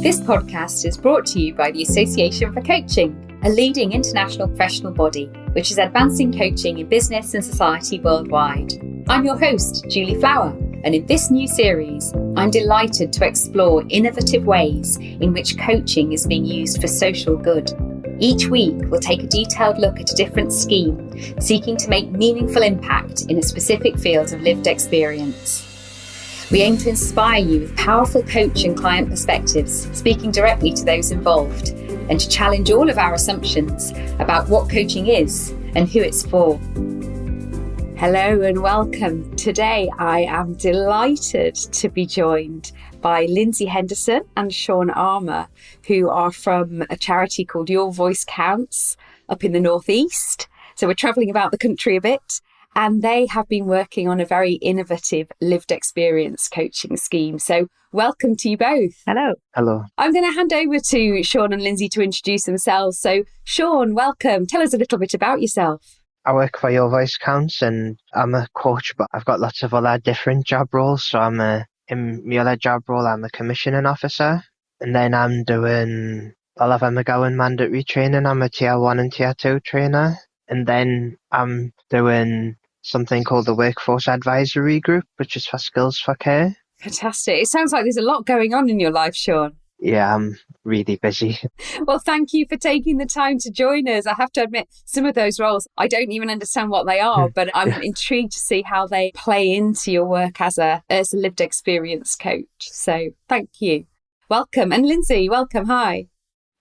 This podcast is brought to you by the Association for Coaching, a leading international professional body which is advancing coaching in business and society worldwide. I'm your host, Julie Flower, and in this new series, I'm delighted to explore innovative ways in which coaching is being used for social good. Each week, we'll take a detailed look at a different scheme, seeking to make meaningful impact in a specific field of lived experience. We aim to inspire you with powerful coach and client perspectives, speaking directly to those involved, and to challenge all of our assumptions about what coaching is and who it's for. Hello and welcome. Today I am delighted to be joined by Lindsay Henderson and Shaun Armour, who are from a charity called Your Voice Counts up in the Northeast. So we're travelling about the country a bit. And they have been working on a very innovative lived experience coaching scheme. So welcome to you both. Hello. Hello. I'm going to hand over to Shaun and Lindsay to introduce themselves. So Shaun, welcome. Tell us a little bit about yourself. I work for Your Voice Counts and I'm a coach, but I've got lots of other different job roles. So in my other job role, I'm a commissioning officer. And then I'm doing Oliver McGowan mandatory training. I'm a tier 1 and tier 2 trainer. And then I'm doing something called the Workforce Advisory Group, which is for Skills for Care. Fantastic. It sounds like there's a lot going on in your life, Shaun. Yeah, I'm really busy. Well, thank you for taking the time to join us. I have to admit, some of those roles, I don't even understand what they are, but I'm intrigued to see how they play into your work as a lived experience coach. So thank you. Welcome. And Lindsay, welcome. Hi.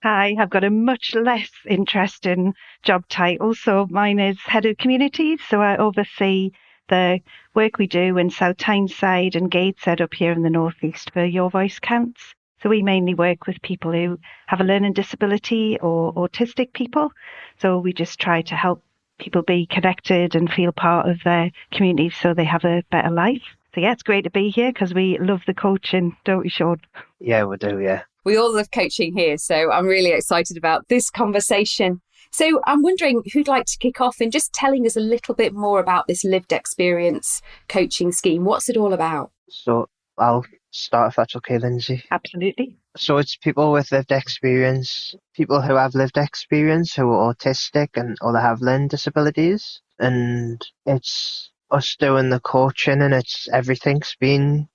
Hi, I've got a much less interesting job title. So mine is Head of Communities. So I oversee the work we do in South Tyneside and Gateshead up here in the Northeast for Your Voice Counts. So we mainly work with people who have a learning disability or autistic people. So we just try to help people be connected and feel part of their community so they have a better life. So yeah, it's great to be here because we love the coaching, don't we, Shaun? Yeah, we do, yeah. We all love coaching here, so I'm really excited about this conversation. So I'm wondering who'd like to kick off in just telling us a little bit more about this lived experience coaching scheme. What's it all about? So I'll start if that's okay, Lindsay. Absolutely. So it's people with lived experience, people who have lived experience, who are autistic or they have learning disabilities. And it's us doing the coaching and everything's been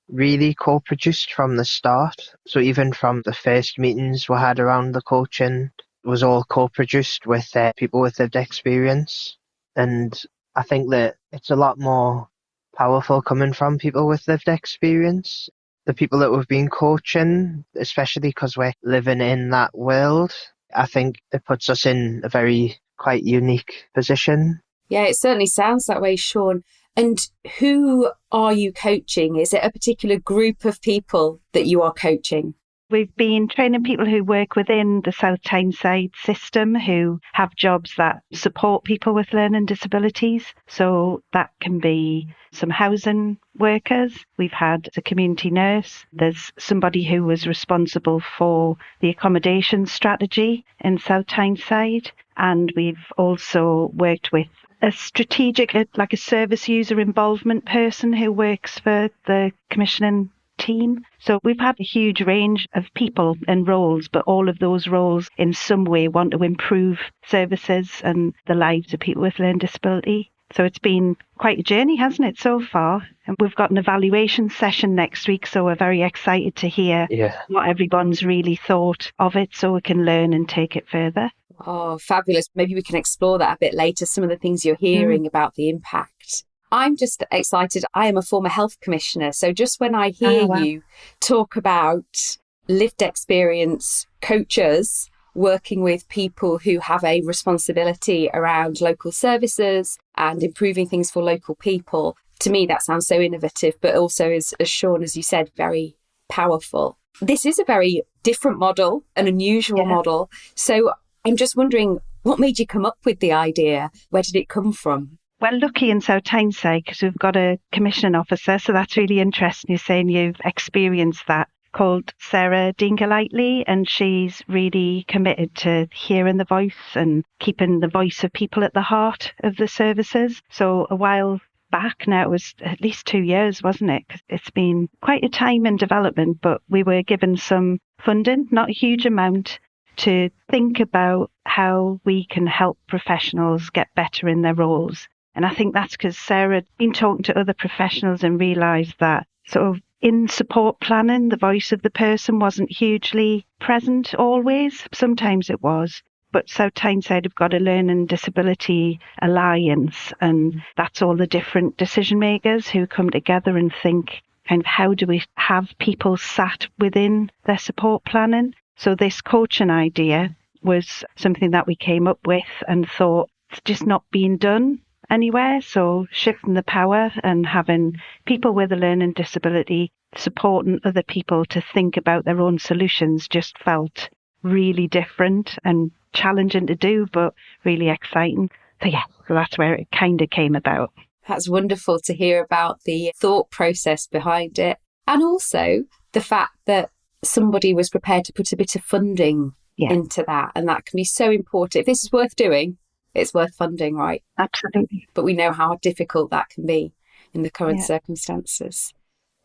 really co-produced from the start. So even from the first meetings we had around the coaching, it was all co-produced with people with lived experience. And I think that it's a lot more powerful coming from people with lived experience. The people that we've been coaching, especially because we're living in that world, I think it puts us in a very quite unique position. Yeah, it certainly sounds that way, Shaun. And who are you coaching? Is it a particular group of people that you are coaching? We've been training people who work within the South Tyneside system who have jobs that support people with learning disabilities. So that can be some housing workers. We've had a community nurse. There's somebody who was responsible for the accommodation strategy in South Tyneside. And we've also worked with a strategic, like a service user involvement person who works for the commissioning team. So we've had a huge range of people and roles, but all of those roles in some way want to improve services and the lives of people with learning disability. So it's been quite a journey, hasn't it, so far? And we've got an evaluation session next week, so we're very excited to hear what everyone's really thought of it so we can learn and take it further. Oh, fabulous. Maybe we can explore that a bit later, some of the things you're hearing about the impact. I'm just excited. I am a former health commissioner. So just when I hear you talk about lived experience coaches working with people who have a responsibility around local services and improving things for local people, to me, that sounds so innovative, but also, as Shaun, as you said, very powerful. This is a very different model, an unusual model. So I'm just wondering, what made you come up with the idea? Where did it come from? Well, lucky in South Tyneside because we've got a commissioning officer, so that's really interesting. You're saying you've experienced that, called Sarah Dingalightly, and she's really committed to hearing the voice and keeping the voice of people at the heart of the services. So a while back now, it was at least 2 years, wasn't it? 'Cause it's been quite a time in development, but we were given some funding, not a huge amount, to think about how we can help professionals get better in their roles. And I think that's because Sarah had been talking to other professionals and realised that sort of in support planning, the voice of the person wasn't hugely present always. Sometimes it was. But South Tyneside have got a Learning Disability Alliance, and that's all the different decision makers who come together and think, kind of, how do we have people sat within their support planning? So this coaching idea was something that we came up with and thought it's just not being done anywhere. So shifting the power and having people with a learning disability supporting other people to think about their own solutions just felt really different and challenging to do, but really exciting. So that's where it kind of came about. That's wonderful to hear about the thought process behind it. And also the fact that somebody was prepared to put a bit of funding into that. And that can be so important. If this is worth doing, it's worth funding, right? Absolutely. But we know how difficult that can be in the current circumstances.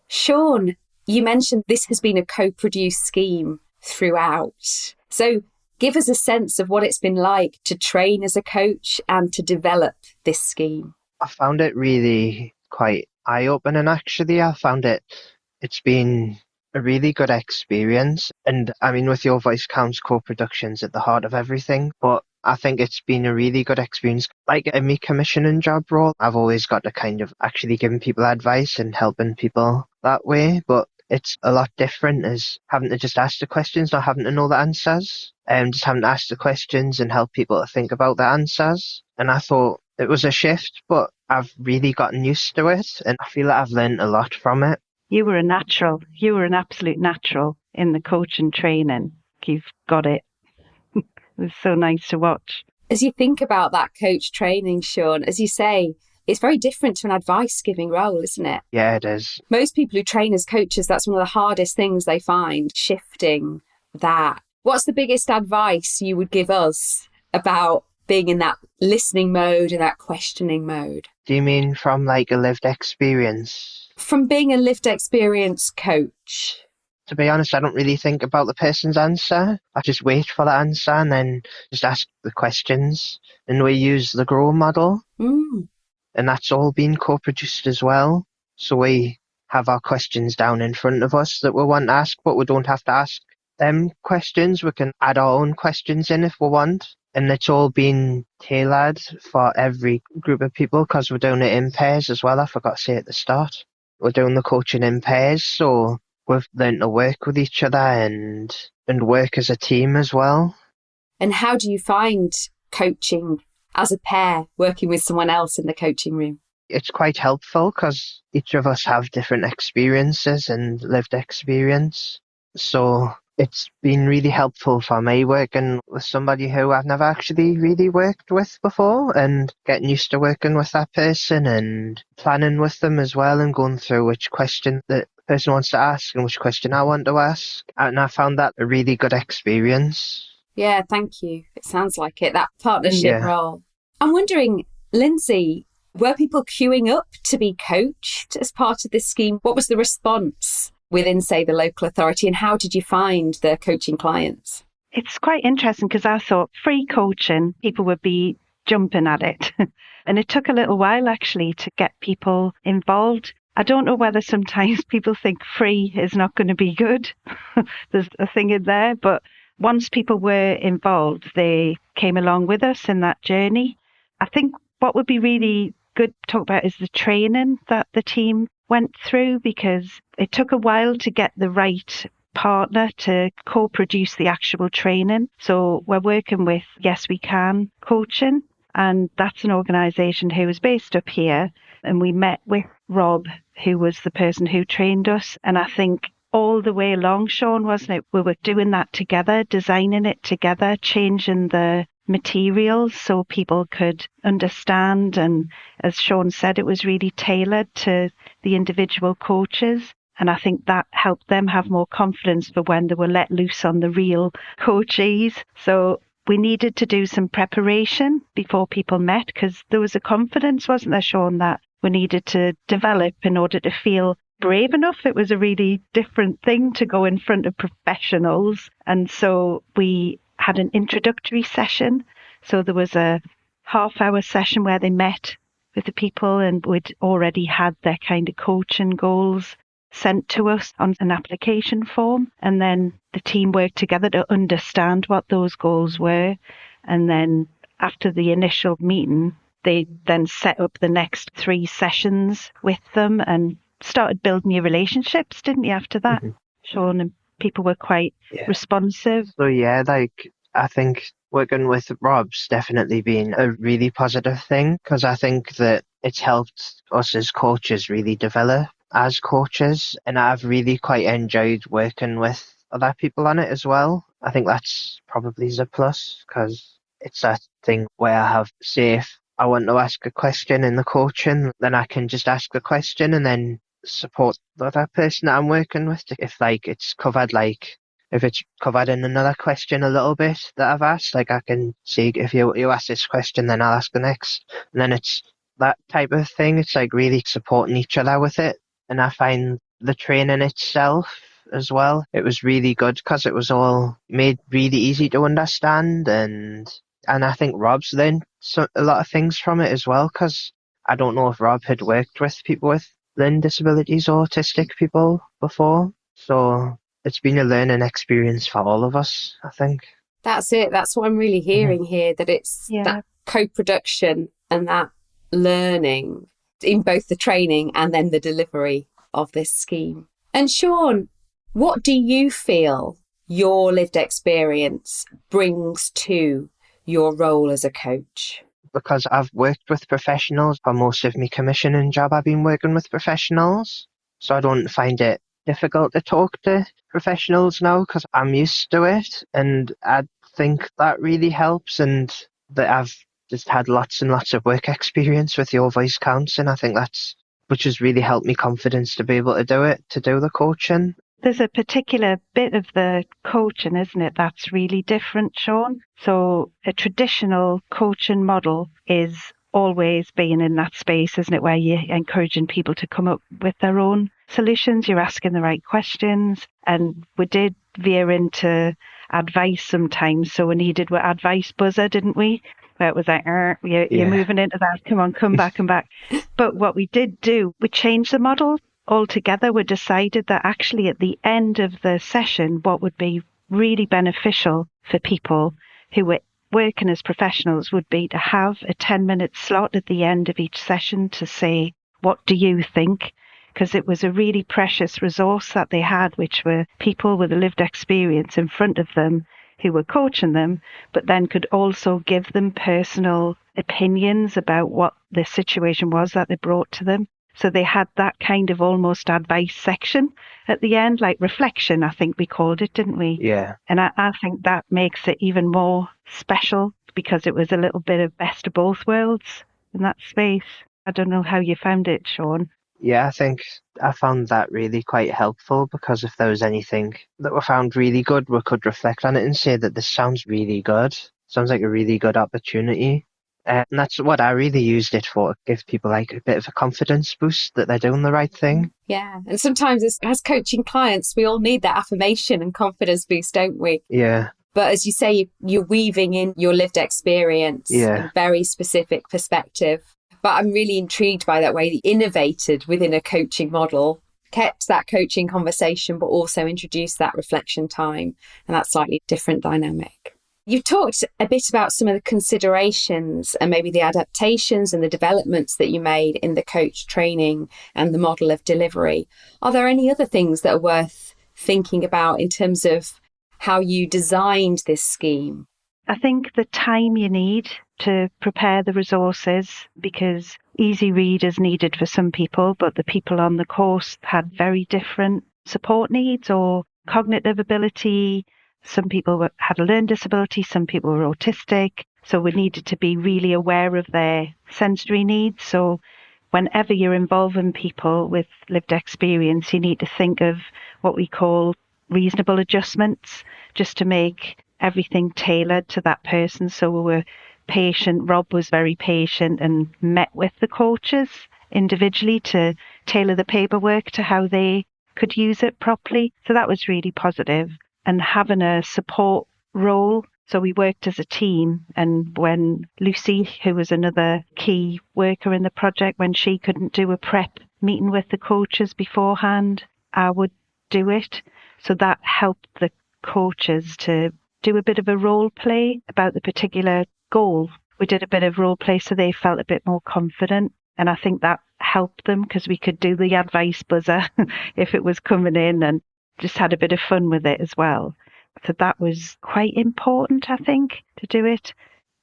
Shaun, you mentioned this has been a co-produced scheme throughout. So give us a sense of what it's been like to train as a coach and to develop this scheme. I found it really quite eye-opening, actually. I found it's been a really good experience. And I mean, with Your Voice Counts co-productions at the heart of everything, but I think it's been a really good experience. Like in my commissioning job role, I've always got to kind of actually giving people advice and helping people that way. But it's a lot different as having to just ask the questions, not having to know the answers. Just having to ask the questions and help people to think about the answers. And I thought it was a shift, but I've really gotten used to it. And I feel like I've learned a lot from it. You were a natural. You were an absolute natural in the coaching training. You've got it. It was so nice to watch. As you think about that coach training, Shaun, as you say, it's very different to an advice-giving role, isn't it? Yeah, it is. Most people who train as coaches, that's one of the hardest things they find, shifting that. What's the biggest advice you would give us about being in that listening mode and that questioning mode? Do you mean from like a lived experience? From being a lived experience coach. To be honest, I don't really think about the person's answer. I just wait for the answer and then just ask the questions. And we use the GROW model. And that's all been co-produced as well. So we have our questions down in front of us that we want to ask, but we don't have to ask them questions. We can add our own questions in if we want. And it's all been tailored for every group of people because we're doing it in pairs as well. I forgot to say at the start. We're doing the coaching in pairs, so we've learned to work with each other and work as a team as well. And how do you find coaching as a pair, working with someone else in the coaching room? It's quite helpful because each of us have different experiences and lived experience. So it's been really helpful for me working with somebody who I've never actually really worked with before and getting used to working with that person and planning with them as well and going through which question the person wants to ask and which question I want to ask. And I found that a really good experience. Yeah, thank you. It sounds like it, that partnership role. I'm wondering, Lindsay, were people queuing up to be coached as part of this scheme? What was the response within, say, the local authority, and how did you find the coaching clients? It's quite interesting because I thought free coaching, people would be jumping at it. And it took a little while actually to get people involved. I don't know whether sometimes people think free is not going to be good. There's a thing in there, but once people were involved, they came along with us in that journey. I think what would be really good to talk about is the training that the team went through, because it took a while to get the right partner to co-produce the actual training. So we're working with Yes We Can Coaching, and that's an organisation who is based up here. And we met with Rob, who was the person who trained us. And I think all the way along, Shaun, wasn't it? We were doing that together, designing it together, changing the materials so people could understand. And as Shaun said, it was really tailored to the individual coaches. And I think that helped them have more confidence for when they were let loose on the real coachees. So we needed to do some preparation before people met, because there was a confidence, wasn't there, Shaun, that we needed to develop in order to feel brave enough. It was a really different thing to go in front of professionals. And so we had an introductory session. So there was a half-hour session where they met with the people, and we'd already had their kind of coaching goals sent to us on an application form. And then the team worked together to understand what those goals were. And then after the initial meeting, they then set up the next 3 sessions with them and started building your relationships, didn't you, after that, Shaun? And people were quite responsive. So yeah, like I think working with Rob's definitely been a really positive thing, because I think that it's helped us as coaches really develop as coaches, and I've really quite enjoyed working with other people on it as well. I think that's probably a plus, because it's that thing where I have, say, if I want to ask a question in the coaching, then I can just ask the question and then support the other person that I'm working with. If like it's covered, like if it's covered in another question a little bit that I've asked, like I can see if you ask this question, then I'll ask the next. And then it's that type of thing. It's like really supporting each other with it. And I find the training itself as well, it was really good because it was all made really easy to understand. And I think Rob's learned a lot of things from it as well, because I don't know if Rob had worked with people with learning disabilities or autistic people before. So it's been a learning experience for all of us, I think. That's it. That's what I'm really hearing here, that it's that co-production and that learning in both the training and then the delivery of this scheme. And Shaun, what do you feel your lived experience brings to your role as a coach? Because I've worked with professionals for most of my commissioning job, I've been working with professionals. So I don't find it difficult to talk to professionals now because I'm used to it. And I think that really helps, and that I've just had lots and lots of work experience with Your Voice Counts. And I think which has really helped me confidence to be able to do it, to do the coaching. There's a particular bit of the coaching, isn't it, that's really different, Shaun? So a traditional coaching model is always being in that space, isn't it, where you're encouraging people to come up with their own solutions, you're asking the right questions. And we did veer into advice sometimes, so we needed our advice buzzer, didn't we? Where it was like, you're moving into that, come on, come back and back. But what we did do, we changed the model altogether. We decided that actually at the end of the session, what would be really beneficial for people who were working as professionals would be to have a 10-minute slot at the end of each session to say, what do you think? Because it was a really precious resource that they had, which were people with a lived experience in front of them who were coaching them, but then could also give them personal opinions about what the situation was that they brought to them. So they had that kind of almost advice section at the end, like reflection, I think we called it, didn't we? Yeah. And I think that makes it even more special because it was a little bit of best of both worlds in that space. I don't know how you found it, Shaun. Yeah, I think I found that really quite helpful, because if there was anything that we found really good, we could reflect on it and say that this sounds really good. Sounds like a really good opportunity. And that's what I really used it for, give people like a bit of a confidence boost that they're doing the right thing. Yeah. And sometimes as coaching clients, we all need that affirmation and confidence boost, don't we? Yeah. But as you say, you're weaving in your lived experience, a very specific perspective. But I'm really intrigued by that way you innovated within a coaching model, kept that coaching conversation, but also introduced that reflection time and that slightly different dynamic. You've talked a bit about some of the considerations and maybe the adaptations and the developments that you made in the coach training and the model of delivery. Are there any other things that are worth thinking about in terms of how you designed this scheme? I think the time you need to prepare the resources, because easy read is needed for some people, but the people on the course had very different support needs or cognitive ability. Some people had a learning disability, some people were autistic. So we needed to be really aware of their sensory needs. So whenever you're involving people with lived experience, you need to think of what we call reasonable adjustments, just to make everything tailored to that person. So we were patient. Rob was very patient and met with the coaches individually to tailor the paperwork to how they could use it properly. So that was really positive. And having a support role. So we worked as a team, and when Lucy, who was another key worker in the project, when she couldn't do a prep meeting with the coaches beforehand, I would do it. So that helped the coaches to do a bit of a role play about the particular goal. We did a bit of role play so they felt a bit more confident. And I think that helped them because we could do the advice buzzer if it was coming in, and just had a bit of fun with it as well. So that was quite important, I think, to do it.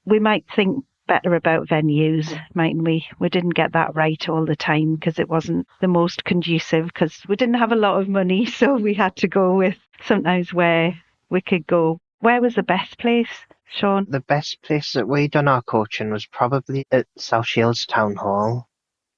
We might think better about venues, mightn't we? We didn't get that right all the time because it wasn't the most conducive, because we didn't have a lot of money. So we had to go with sometimes where we could go. Where was the best place, Shaun? The best place that we done our coaching was probably at South Shields Town Hall,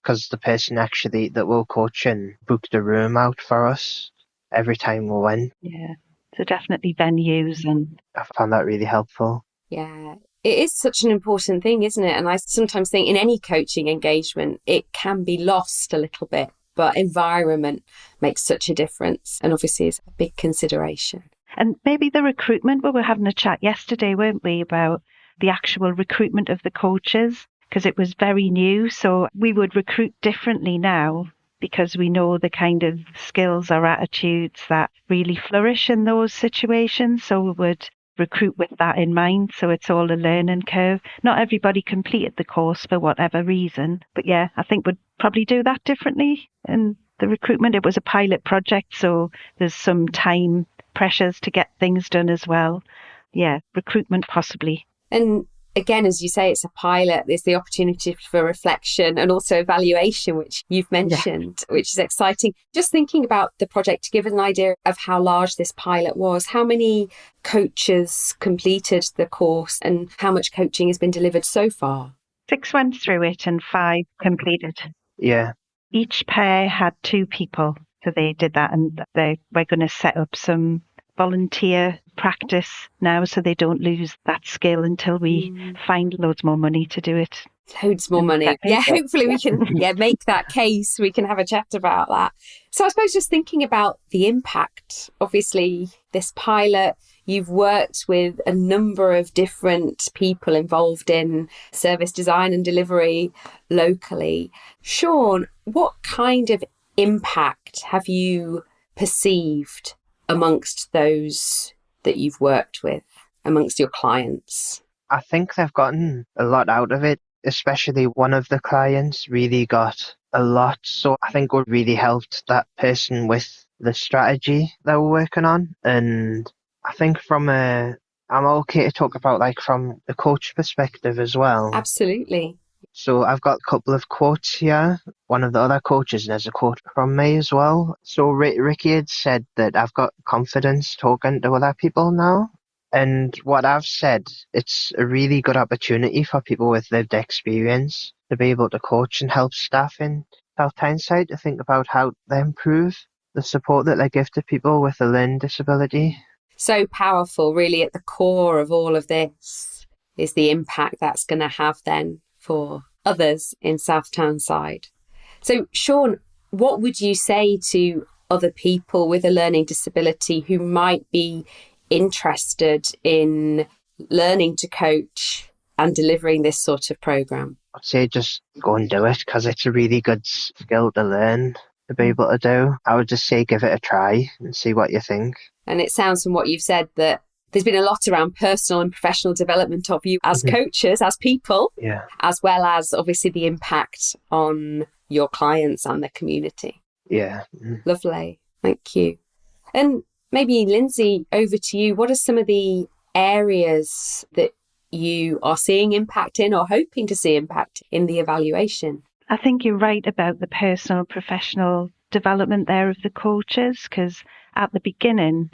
because the person actually that we were coaching booked a room out for us every time we went. Yeah. So definitely venues, and I found that really helpful. Yeah, it is such an important thing, isn't it? And I sometimes think in any coaching engagement, it can be lost a little bit, but environment makes such a difference, and obviously is a big consideration. And maybe the recruitment, we were having a chat yesterday, weren't we, about the actual recruitment of the coaches, because it was very new. So we would recruit differently now, because we know the kind of skills or attitudes that really flourish in those situations. So we would recruit with that in mind. So it's all a learning curve. Not everybody completed the course for whatever reason. But yeah, I think we'd probably do that differently in the recruitment. It was a pilot project, so there's some time pressures to get things done as well. Yeah, recruitment possibly. And again, as you say, it's a pilot. There's the opportunity for reflection and also evaluation, which you've mentioned, which is exciting. Just thinking about the project, to give us an idea of how large this pilot was, how many coaches completed the course and how much coaching has been delivered so far? 6 went through it and 5 completed. Yeah. Each pair had 2 people. So they did that, and we're going to set up some volunteer practice now so they don't lose that skill until we find loads more money to do it. Loads more money. Yeah, hopefully we can make that case. We can have a chat about that. So I suppose just thinking about the impact, obviously this pilot, you've worked with a number of different people involved in service design and delivery locally. Shaun, what kind of impact have you perceived amongst those that you've worked with, amongst your clients? I think they've gotten a lot out of it, especially one of the clients really got a lot. So I think what really helped that person with the strategy they were working on. And I think I'm okay to talk about like from the coach perspective as well. Absolutely. So I've got a couple of quotes here. One of the other coaches, and there's a quote from me as well. So Ricky had said that I've got confidence talking to other people now. And what I've said, it's a really good opportunity for people with lived experience to be able to coach and help staff in South Tyneside to think about how they improve the support that they give to people with a learning disability. So powerful, really at the core of all of this is the impact that's going to have then for others in South Tyneside. So Shaun, what would you say to other people with a learning disability who might be interested in learning to coach and delivering this sort of programme? I'd say just go and do it, because it's a really good skill to learn, to be able to do. I would just say give it a try and see what you think. And it sounds from what you've said that there's been a lot around personal and professional development of you as coaches, as people, as well as obviously the impact on your clients and the community. Yeah. Lovely. Thank you. And maybe Lindsay, over to you. What are some of the areas that you are seeing impact in or hoping to see impact in the evaluation? I think you're right about the personal professional development there of the coaches, because at the beginning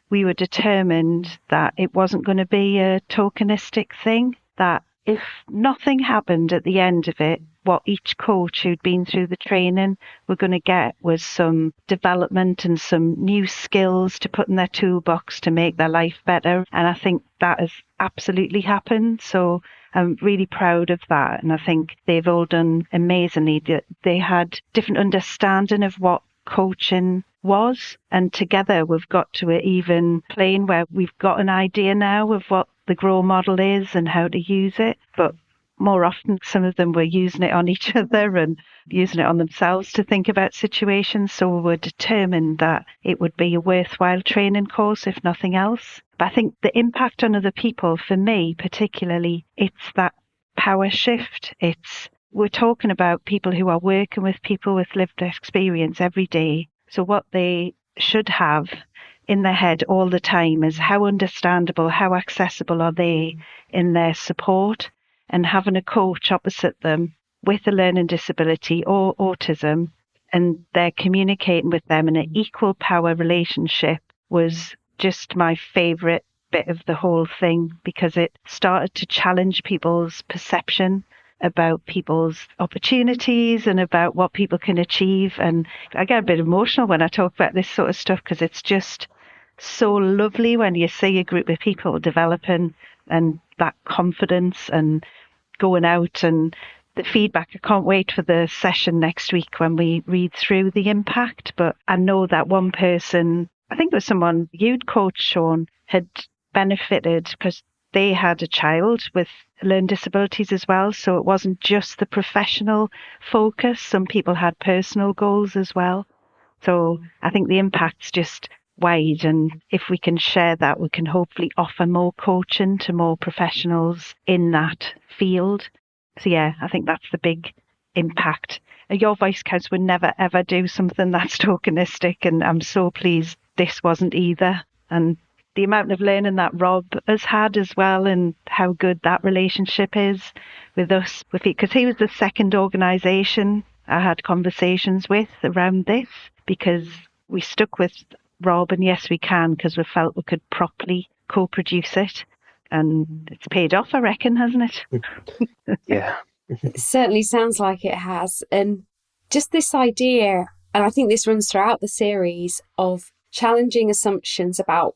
we were determined that it wasn't going to be a tokenistic thing, that if nothing happened at the end of it, what each coach who'd been through the training were going to get was some development and some new skills to put in their toolbox to make their life better. And I think that has absolutely happened. So I'm really proud of that. And I think they've all done amazingly. They had different understanding of what coaching was. And together we've got to an even plane where we've got an idea now of what the GROW model is and how to use it. But more often, some of them were using it on each other and using it on themselves to think about situations. So we were determined that it would be a worthwhile training course, if nothing else. But I think the impact on other people, for me particularly, it's that power shift. We're talking about people who are working with people with lived experience every day. So what they should have in their head all the time is how understandable, how accessible are they in their support, and having a coach opposite them with a learning disability or autism, and they're communicating with them in an equal power relationship was just my favourite bit of the whole thing, because it started to challenge people's perception about people's opportunities and about what people can achieve. And I get a bit emotional when I talk about this sort of stuff, because it's just so lovely when you see a group of people developing and that confidence and going out, and the feedback. I can't wait for the session next week when we read through the impact. But I know that one person, I think it was someone you'd coached, Shaun, had benefited because they had a child with learning disabilities as well. So it wasn't just the professional focus. Some people had personal goals as well. So I think the impact's just wide, and if we can share that, we can hopefully offer more coaching to more professionals in that field. So yeah, I think that's the big impact. Your voice counts would never ever do something that's tokenistic, and I'm so pleased this wasn't either. And the amount of learning that Rob has had as well, and how good that relationship is with us, because he was the second organisation I had conversations with around this, because we stuck with Rob and Yes We Can because we felt we could properly co-produce it, and it's paid off, I reckon, hasn't it? Yeah. It certainly sounds like it has. And just this idea, and I think this runs throughout the series, of challenging assumptions about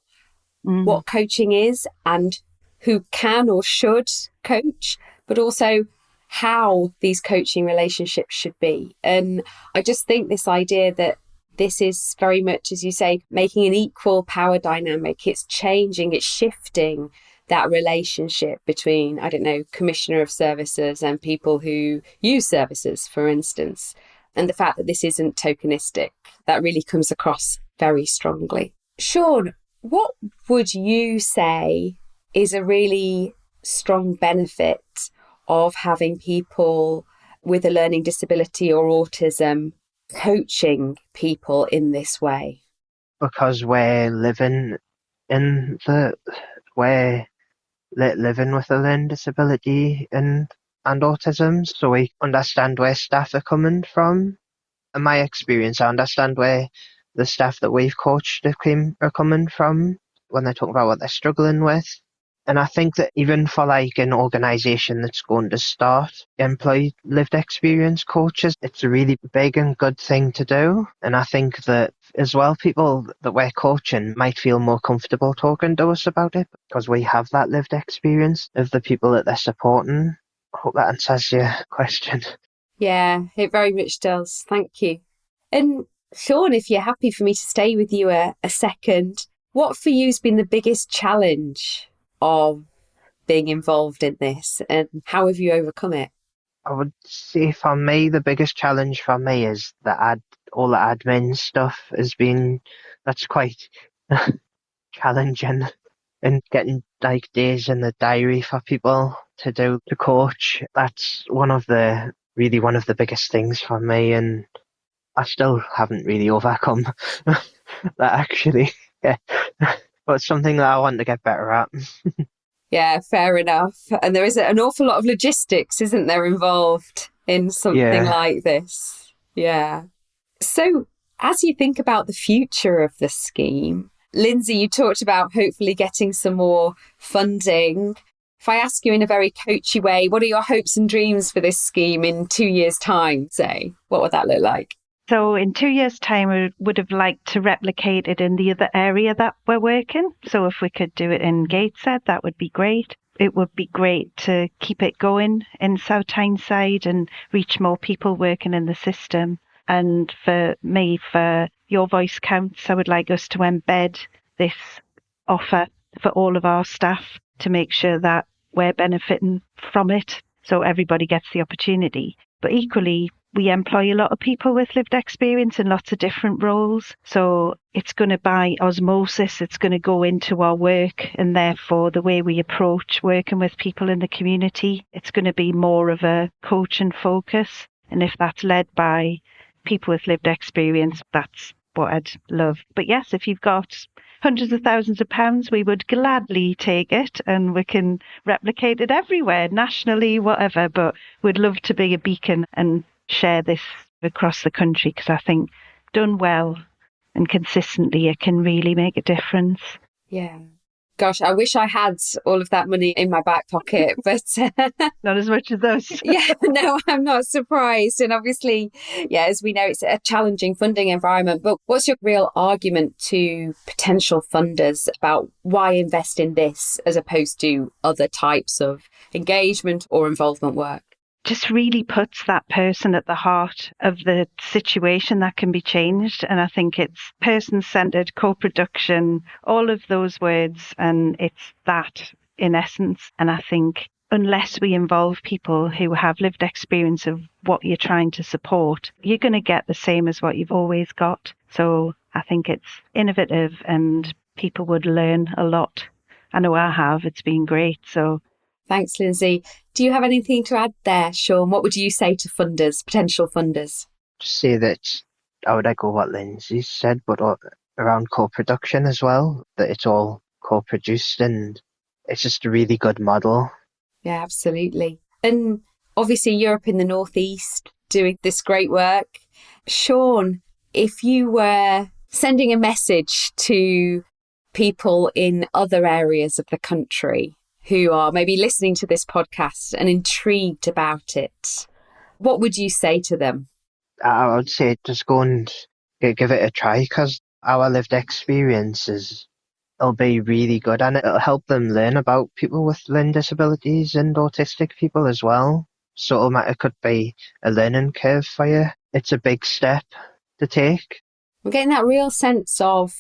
what coaching is and who can or should coach, but also how these coaching relationships should be. And I just think this idea that this is very much, as you say, making an equal power dynamic. It's changing, it's shifting that relationship between, I don't know, commissioner of services and people who use services, for instance. And the fact that this isn't tokenistic, that really comes across very strongly. Shaun, what would you say is a really strong benefit of having people with a learning disability or autism coaching people in this way? Because we're living living with a learning disability and autism, so we understand where staff are coming from. In my experience, I understand where the staff that we've coached are coming from when they talk about what they're struggling with. And I think that even for like an organisation that's going to start employ lived experience coaches, it's a really big and good thing to do. And I think that as well, people that we're coaching might feel more comfortable talking to us about it because we have that lived experience of the people that they're supporting. I hope that answers your question. Yeah, it very much does. Thank you. And Shaun, if you're happy for me to stay with you a second, what for you has been the biggest challenge of being involved in this, and how have you overcome it? I would say for me, the biggest challenge for me is all the admin stuff that's quite challenging, and getting like days in the diary for people to do the coach. That's one of the biggest things for me, and I still haven't really overcome that actually. Yeah. But it's something that I want to get better at. Yeah, fair enough. And there is an awful lot of logistics, isn't there, involved in something like this? Yeah. So as you think about the future of the scheme, Lindsay, you talked about hopefully getting some more funding. If I ask you in a very coachy way, what are your hopes and dreams for this scheme in 2 years' time, say? What would that look like? So in 2 years' time, we would have liked to replicate it in the other area that we're working. So if we could do it in Gateshead, that would be great. It would be great to keep it going in South Tyneside and reach more people working in the system. And for me, for Your Voice Counts, I would like us to embed this offer for all of our staff to make sure that we're benefiting from it so everybody gets the opportunity. But equally, we employ a lot of people with lived experience in lots of different roles. So it's going to, by osmosis, it's going to go into our work, and therefore the way we approach working with people in the community, it's going to be more of a coach and focus. And if that's led by people with lived experience, that's what I'd love. But yes, if you've got hundreds of thousands of pounds, we would gladly take it, and we can replicate it everywhere, nationally, whatever. But we'd love to be a beacon and share this across the country, because I think done well and consistently, it can really make a difference. Yeah. Gosh, I wish I had all of that money in my back pocket, but not as much as us. Yeah, no, I'm not surprised. And obviously, yeah, as we know, it's a challenging funding environment. But what's your real argument to potential funders about why invest in this as opposed to other types of engagement or involvement work? Just really puts that person at the heart of the situation that can be changed. And I think it's person-centred, co-production, all of those words, and it's that in essence. And I think unless we involve people who have lived experience of what you're trying to support, you're going to get the same as what you've always got. So I think it's innovative and people would learn a lot. I know I have. It's been great. So thanks, Lindsay. Do you have anything to add there, Shaun? What would you say to funders, potential funders? Just say that I would echo what Lindsay said, but around co-production as well, that it's all co-produced and it's just a really good model. Yeah, absolutely. And obviously you're up in the Northeast doing this great work. Shaun, if you were sending a message to people in other areas of the country who are maybe listening to this podcast and intrigued about it, what would you say to them? I would say just go and give it a try, because our lived experiences will be really good and it'll help them learn about people with learning disabilities and autistic people as well. So it could be a learning curve for you. It's a big step to take. I'm getting that real sense of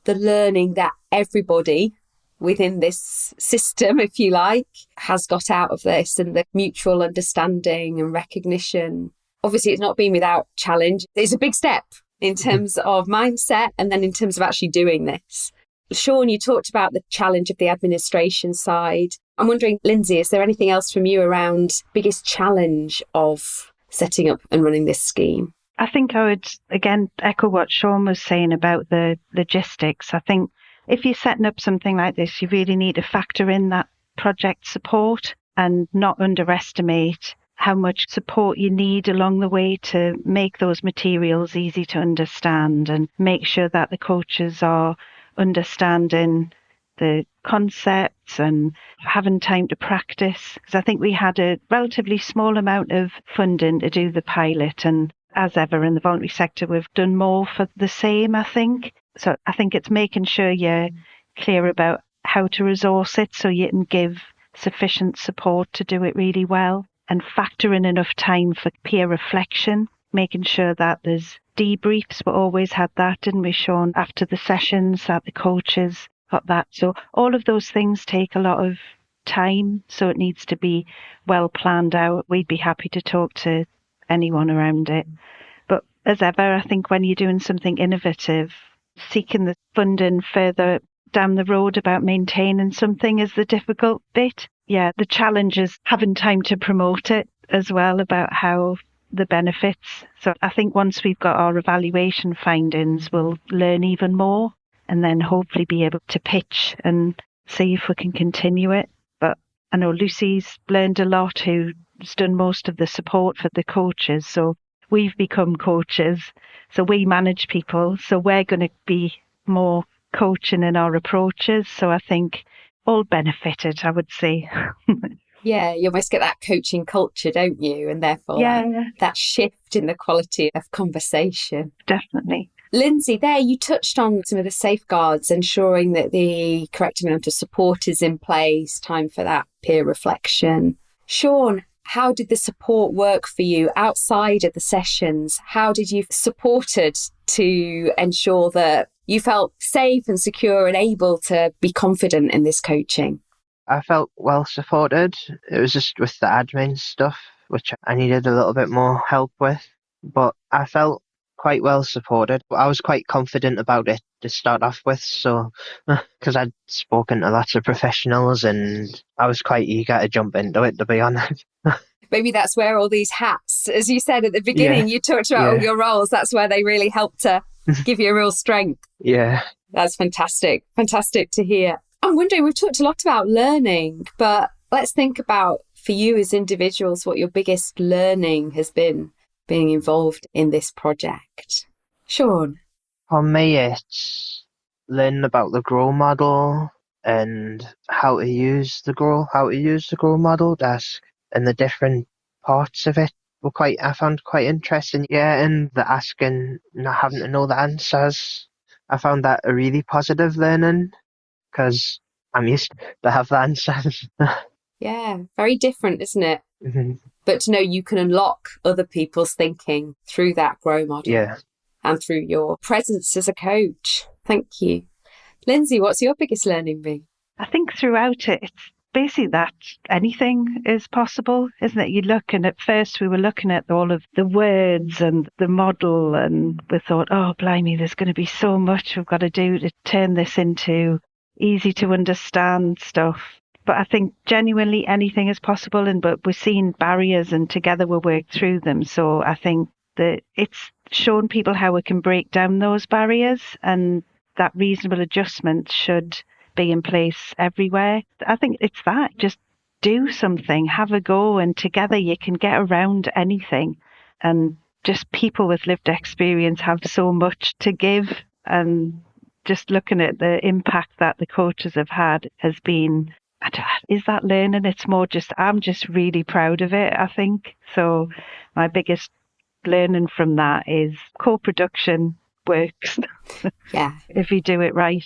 the learning that everybody within this system, if you like, has got out of this, and the mutual understanding and recognition. Obviously, it's not been without challenge. It's a big step in terms of mindset and then in terms of actually doing this. Shaun, you talked about the challenge of the administration side. I'm wondering, Lindsay, is there anything else from you around biggest challenge of setting up and running this scheme? I think I would, again, echo what Shaun was saying about the logistics. I think if you're setting up something like this, you really need to factor in that project support and not underestimate how much support you need along the way to make those materials easy to understand, and make sure that the coaches are understanding the concepts and having time to practice. Because I think we had a relatively small amount of funding to do the pilot, and as ever in the voluntary sector, we've done more for the same, I think. So I think it's making sure you're clear about how to resource it so you can give sufficient support to do it really well, and factor in enough time for peer reflection, making sure that there's debriefs. We always had that, didn't we, Shaun, after the sessions, that the coaches got that. So all of those things take a lot of time, so it needs to be well planned out. We'd be happy to talk to anyone around it. But as ever, I think when you're doing something innovative, seeking the funding further down the road about maintaining something is the difficult bit. Yeah, the challenge is having time to promote it as well, about how the benefits. So I think once we've got our evaluation findings, we'll learn even more and then hopefully be able to pitch and see if we can continue it. But I know Lucy's learned a lot, who's done most of the support for the coaches. So we've become coaches. So we manage people. So we're going to be more coaching in our approaches. So I think all benefited, I would say. Yeah, you almost get that coaching culture, don't you? And therefore that shift in the quality of conversation. Definitely. Lindsay, there you touched on some of the safeguards, ensuring that the correct amount of support is in place, time for that peer reflection. Shaun, how did the support work for you outside of the sessions? How did you supported to ensure that you felt safe and secure and able to be confident in this coaching? I felt well supported. It was just with the admin stuff, which I needed a little bit more help with. But I felt quite well supported. I was quite confident about it to start off with, so because I'd spoken to lots of professionals and I was quite eager to jump into it, to be honest. Maybe that's where all these hats, as you said at the beginning, you talked about all your roles, that's where they really help to give you a real strength. Yeah. That's fantastic. Fantastic to hear. I'm wondering, we've talked a lot about learning, but let's think about, for you as individuals, what your biggest learning has been being involved in this project. Shaun? For me, it's learning about the grow model and how to use the grow model desk and the different parts of it I found quite interesting. Yeah, and the asking, not having to know the answers. I found that a really positive learning because I'm used to have the answers. Yeah, very different, isn't it? Mm-hmm. But to know you can unlock other people's thinking through that grow model. Yeah. And through your presence as a coach. Thank you. Lindsay, what's your biggest learning been? I think throughout it, it's basically that anything is possible, isn't it? You look, and at first we were looking at all of the words and the model, and we thought, oh, blimey, there's going to be so much we've got to do to turn this into easy to understand stuff. But I think genuinely anything is possible, but we're seeing barriers and together we'll work through them. So I think that it's shown people how we can break down those barriers, and that reasonable adjustment should be in place everywhere. I think it's that. Just do something, have a go, and together you can get around anything. And just people with lived experience have so much to give. And just looking at the impact that the coaches have had has been, is that learning? It's more just, I'm just really proud of it, I think. So my biggest learning from that is co-production works. Yeah. If you do it right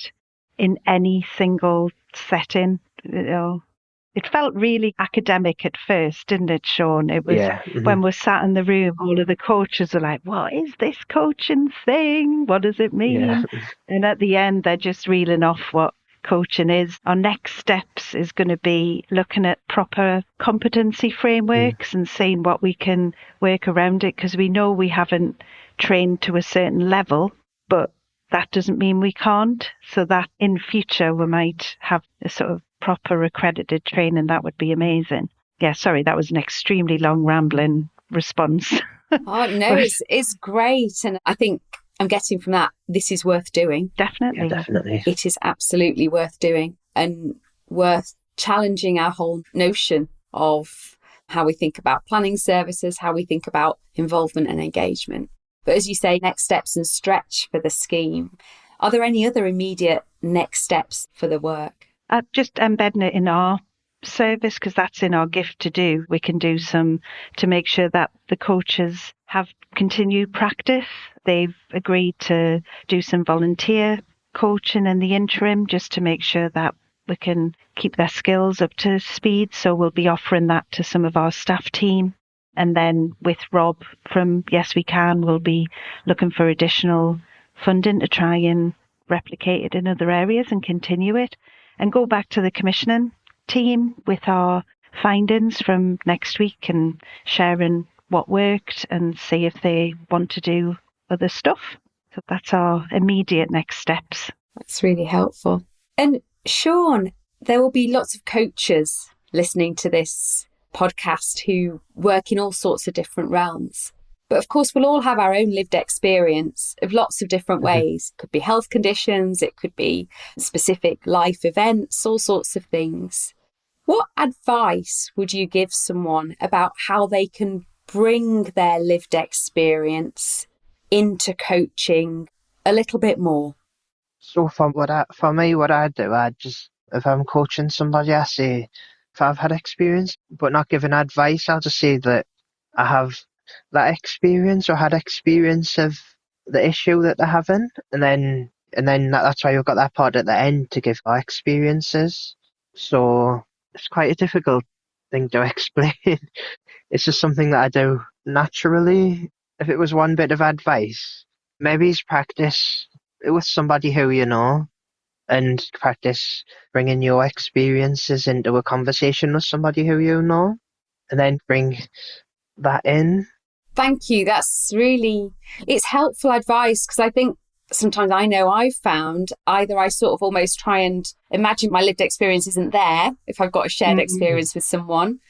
in any single setting. It felt really academic at first, didn't it, Shaun? It was when we sat in the room, all of the coaches were like, what is this coaching thing? What does it mean? Yeah. And at the end, they're just reeling off what coaching is. Our next steps is going to be looking at proper competency frameworks and seeing what we can work around it, because we know we haven't trained to a certain level, but that doesn't mean we can't. So that in future we might have a sort of proper accredited training. That would be amazing. Yeah, sorry, that was an extremely long rambling response. Oh, no, it's great. And I think I'm getting from that, this is worth doing. Definitely. Yeah, definitely. It is absolutely worth doing and worth challenging our whole notion of how we think about planning services, how we think about involvement and engagement. But as you say, next steps and stretch for the scheme. Are there any other immediate next steps for the work? Just embedding it in our service, because that's in our gift to do. We can do some to make sure that the coaches have continued practice. They've agreed to do some volunteer coaching in the interim just to make sure that we can keep their skills up to speed. So we'll be offering that to some of our staff team. And then with Rob from Yes We Can, we'll be looking for additional funding to try and replicate it in other areas and continue it. And go back to the commissioning team with our findings from next week and sharing what worked and see if they want to do other stuff. So that's our immediate next steps. That's really helpful. And Shaun, there will be lots of coaches listening to this podcast who work in all sorts of different realms. But of course, we'll all have our own lived experience of lots of different ways. It could be health conditions, it could be specific life events, all sorts of things. What advice would you give someone about how they can bring their lived experience into coaching a little bit more? So for me, what I do, I just if I'm coaching somebody, I say if I've had experience, but not giving advice, I'll just say that I have that experience or had experience of the issue that they're having, and then that's why we've got that part at the end to give our experiences. So it's quite a difficult thing to explain. It's just something that I do naturally. If it was one bit of advice, maybe it's practice it with somebody who you know, and practice bringing your experiences into a conversation with somebody who you know, and then bring that in. Thank you. It's helpful advice, because I think sometimes I know I've found either I sort of almost try and imagine my lived experience isn't there if I've got a shared experience with someone,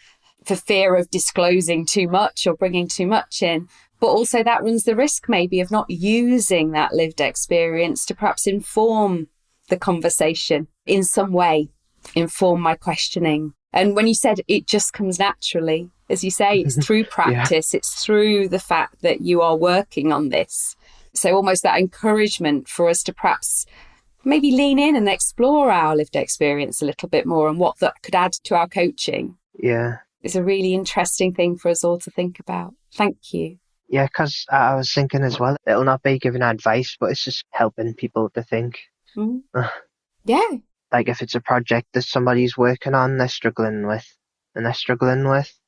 for fear of disclosing too much or bringing too much in. But also that runs the risk maybe of not using that lived experience to perhaps inform the conversation in some way, inform my questioning. And when you said it just comes naturally, as you say, it's through practice, It's through the fact that you are working on this. So almost that encouragement for us to perhaps maybe lean in and explore our lived experience a little bit more and what that could add to our coaching. Yeah. It's a really interesting thing for us all to think about. Thank you. Yeah, because I was thinking as well, it'll not be giving advice, but it's just helping people to think. Yeah. Like if it's a project that somebody's working on, they're struggling with,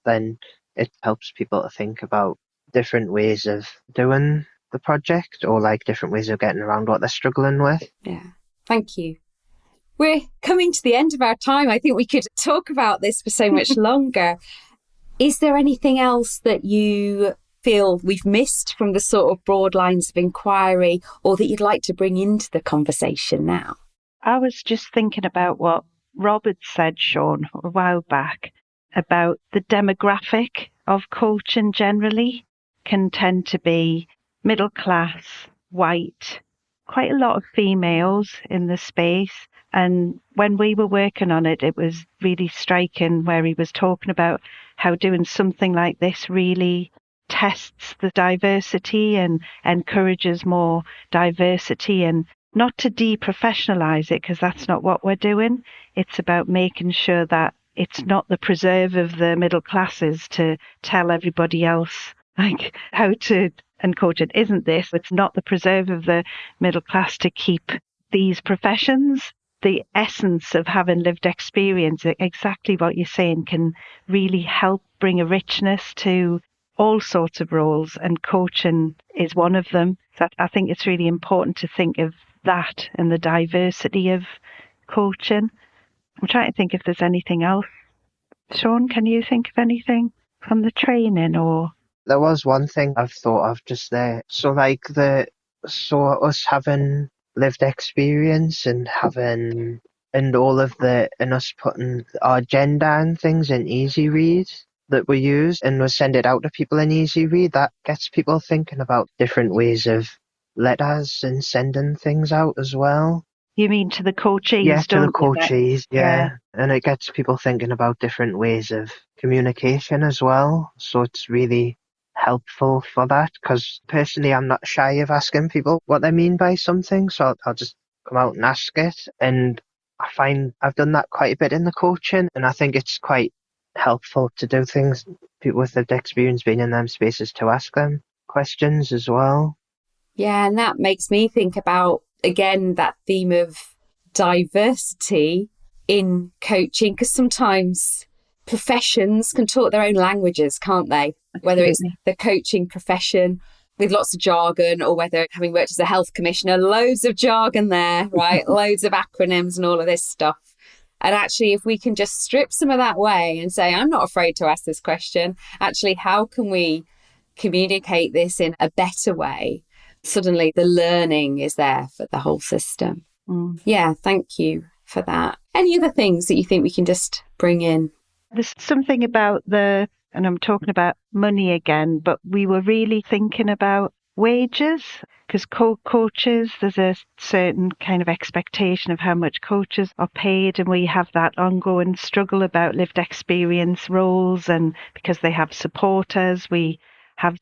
then it helps people to think about different ways of doing the project, or like different ways of getting around what they're struggling with. Yeah. Thank you. We're coming to the end of our time. I think we could talk about this for so much longer. Is there anything else that you feel we've missed from the sort of broad lines of inquiry, or that you'd like to bring into the conversation now? I was just thinking about what Robert said, Shaun, a while back, about the demographic of coaching generally can tend to be middle class, white, quite a lot of females in the space. And when we were working on it, it was really striking where he was talking about how doing something like this really tests the diversity and encourages more diversity, and not to deprofessionalize it, because that's not what we're doing. It's about making sure that it's not the preserve of the middle classes to tell everybody else like how to and coach it. Isn't this? It's not the preserve of the middle class to keep these professions. The essence of having lived experience, exactly what you're saying, can really help bring a richness to all sorts of roles, and coaching is one of them. So I think it's really important to think of that and the diversity of coaching. I'm trying to think if there's anything else. Shaun, can you think of anything from the training? Or there was one thing I've thought of just there. So us having lived experience and us putting our agenda and things in easy read that we use, and we send it out to people in easy read, that gets people thinking about different ways of letters and sending things out as well. You mean to the coachees? Yeah, to the coachees, yeah. And it gets people thinking about different ways of communication as well. So it's really helpful for that, because personally I'm not shy of asking people what they mean by something, so I'll just come out and ask it. And I find I've done that quite a bit in the coaching, and I think it's quite helpful to do things, people with lived experience being in them spaces, to ask them questions as well. Yeah, and that makes me think about, again, that theme of diversity in coaching, because sometimes professions can talk their own languages, can't they? Whether it's the coaching profession with lots of jargon, or whether, having worked as a health commissioner, loads of jargon there, right? Loads of acronyms and all of this stuff. And actually, if we can just strip some of that away and say, I'm not afraid to ask this question, actually, how can we communicate this in a better way? Suddenly the learning is there for the whole system. Yeah, thank you for that. Any other things that you think we can just bring in? There's something about and I'm talking about money again, but we were really thinking about wages, because coaches, there's a certain kind of expectation of how much coaches are paid, and we have that ongoing struggle about lived experience roles, and because they have supporters, we have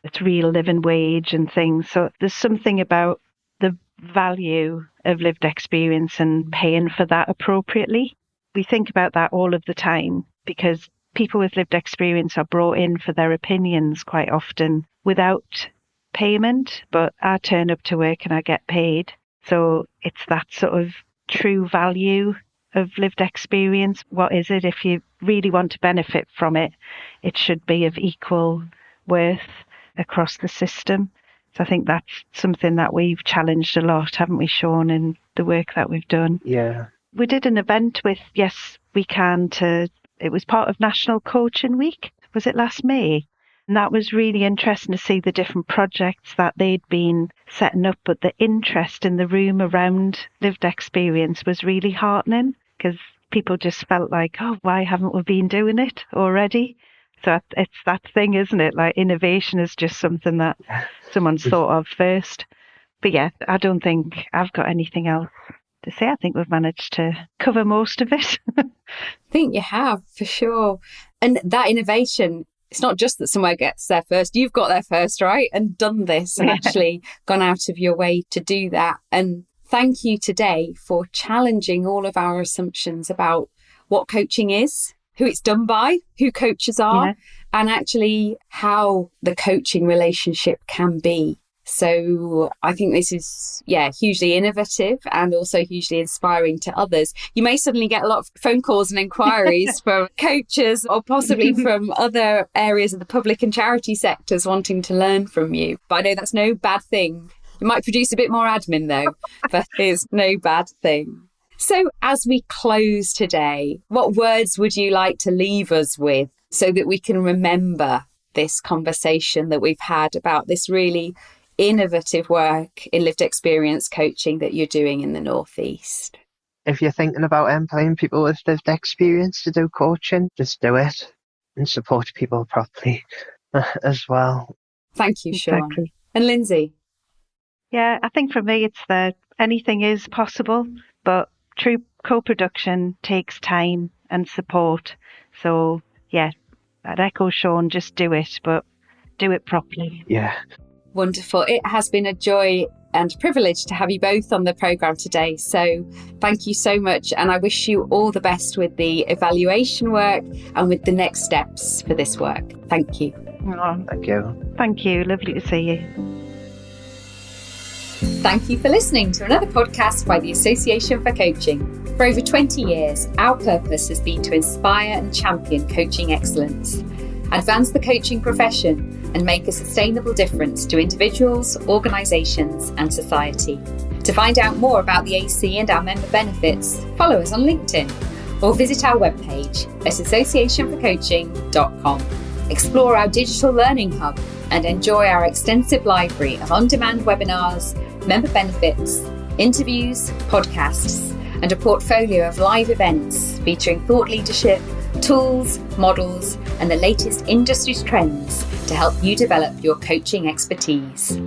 it's real living wage and things. So there's something about the value of lived experience and paying for that appropriately. We think about that all of the time because people with lived experience are brought in for their opinions quite often without payment, but I turn up to work and I get paid. So it's that sort of true value of lived experience. What is it? If you really want to benefit from it, it should be of equal worth across the system. So I think that's something that we've challenged a lot, haven't we, Shaun, in the work that we've done? Yeah. We did an event with Yes We Can it was part of National Coaching Week. Was it last May? And that was really interesting to see the different projects that they'd been setting up, but the interest in the room around lived experience was really heartening because people just felt like, oh, why haven't we been doing it already? So it's that thing, isn't it? Like innovation is just something that someone's thought of first. But yeah, I don't think I've got anything else to say. I think we've managed to cover most of it. I think you have, for sure. And that innovation, it's not just that somewhere gets there first. You've got there first, right? And done this and actually gone out of your way to do that. And thank you today for challenging all of our assumptions about what coaching is, who it's done by, who coaches are, and actually how the coaching relationship can be. So I think this is, hugely innovative and also hugely inspiring to others. You may suddenly get a lot of phone calls and inquiries from coaches or possibly from other areas of the public and charity sectors wanting to learn from you. But I know that's no bad thing. It might produce a bit more admin though, but it's no bad thing. So as we close today, what words would you like to leave us with so that we can remember this conversation that we've had about this really innovative work in lived experience coaching that you're doing in the Northeast? If you're thinking about employing people with lived experience to do coaching, just do it and support people properly as well. Thank you, Shaun. Exactly. And Lindsay? Yeah, I think for me it's that anything is possible, but true co-production takes time and support. So yeah, I'd echo Shaun, just do it, but do it properly. Yeah. Wonderful. It has been a joy and privilege to have you both on the programme today. So thank you so much. And I wish you all the best with the evaluation work and with the next steps for this work. Thank you. Oh, Thank you. thank you. Lovely to see you. Thank you for listening to another podcast by the Association for Coaching. For over 20 years, our purpose has been to inspire and champion coaching excellence, advance the coaching profession, and make a sustainable difference to individuals, organisations, and society. To find out more about the AC and our member benefits, follow us on LinkedIn or visit our webpage at associationforcoaching.com. Explore our digital learning hub and enjoy our extensive library of on-demand webinars, member benefits, interviews, podcasts, and a portfolio of live events featuring thought leadership, tools, models, and the latest industry trends to help you develop your coaching expertise.